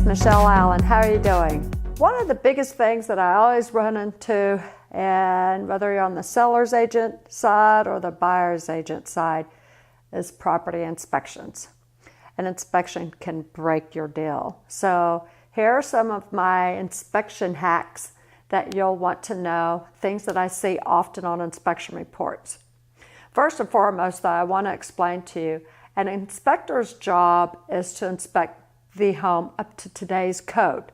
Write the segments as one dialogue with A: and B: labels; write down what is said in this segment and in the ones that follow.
A: Michelle Allen. How are you doing? One of the biggest things that I always run into, and whether you're on the seller's agent side or the buyer's agent side, is property inspections. An inspection can break your deal. So here are some of my inspection hacks that you'll want to know, things that I see often on inspection reports. First and foremost, though, I want to explain to you, an inspector's job is to inspect the home up to today's code.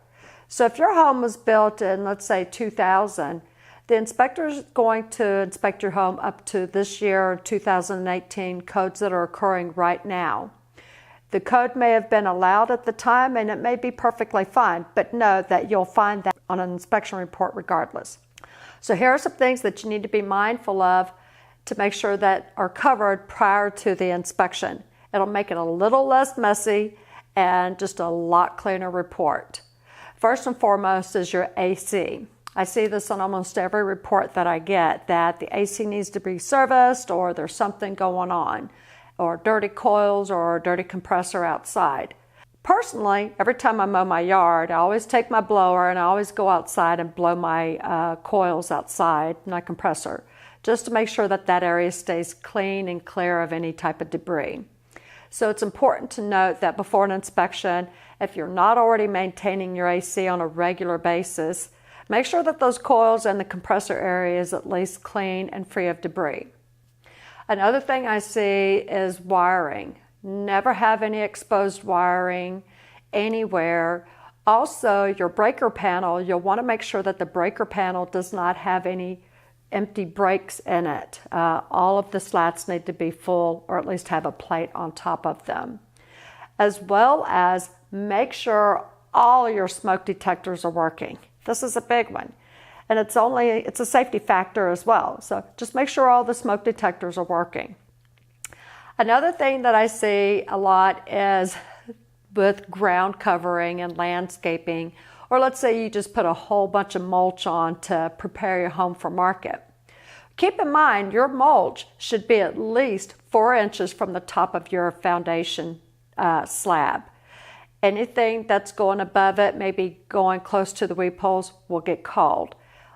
A: So if your home was built in, let's say, 2000, the inspector is going to inspect your home up to this year, 2018, codes that are occurring right now. The code may have been allowed at the time and it may be perfectly fine, but know that you'll find that on an inspection report regardless. So here are some things that you need to be mindful of to make sure that are covered prior to the inspection. It'll make it a little less messy and just a lot cleaner report. First and foremost is your AC. I see this on almost every report that I get, that the AC needs to be serviced or there's something going on, or dirty coils or a dirty compressor outside. Personally, every time I mow my yard, I always take my blower and I always go outside and blow my coils outside, my compressor, just to make sure that that area stays clean and clear of any type of debris. So it's important to note that before an inspection, if you're not already maintaining your AC on a regular basis, make sure that those coils and the compressor area is at least clean and free of debris. Another thing I see is wiring. Never have any exposed wiring anywhere. Also, your breaker panel, you'll want to make sure that the breaker panel does not have any empty breaks in it. All of the slats need to be full, or at least have a plate on top of them. As well as make sure all your smoke detectors are working. This is a big one. And it's a safety factor as well. So just make sure all the smoke detectors are working. Another thing that I see a lot is with ground covering and landscaping, or let's say you just put a whole bunch of mulch on to prepare your home for market. Keep in mind your mulch should be at least 4 inches from the top of your foundation slab. Anything that's going above it, maybe going close to the weep holes, will get called.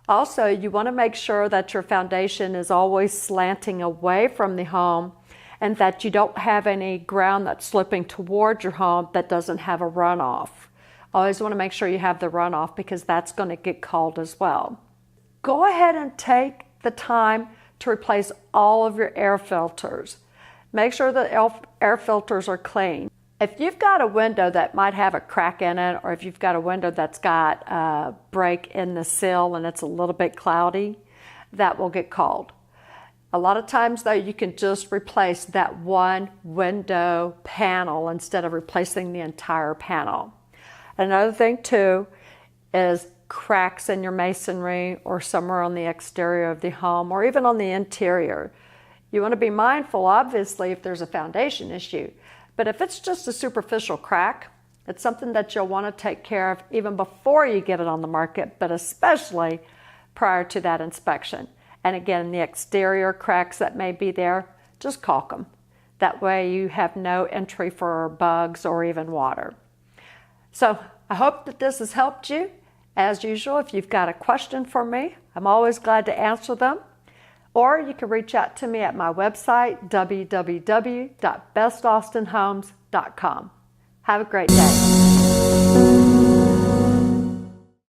A: Also, you want to make sure that your foundation is always slanting away from the home and that you don't have any ground that's sloping toward your home that doesn't have a runoff. Always want to make sure you have the runoff because that's going to get called as well. Go ahead and take the time to replace all of your air filters. Make sure the air filters are clean. If you've got a window that might have a crack in it, or if you've got a window that's got a break in the sill and it's a little bit cloudy, that will get called. A lot of times though, you can just replace that one window panel instead of replacing the entire panel. Another thing too is cracks in your masonry or somewhere on the exterior of the home or even on the interior. You want to be mindful, obviously, if there's a foundation issue. But if it's just a superficial crack, it's something that you'll want to take care of even before you get it on the market, but especially prior to that inspection. And again, the exterior cracks that may be there, just caulk them. That way you have no entry for bugs or even water. So I hope that this has helped you. As usual, if you've got a question for me, I'm always glad to answer them. Or you can reach out to me at my website, www.bestaustinhomes.com. Have a great day.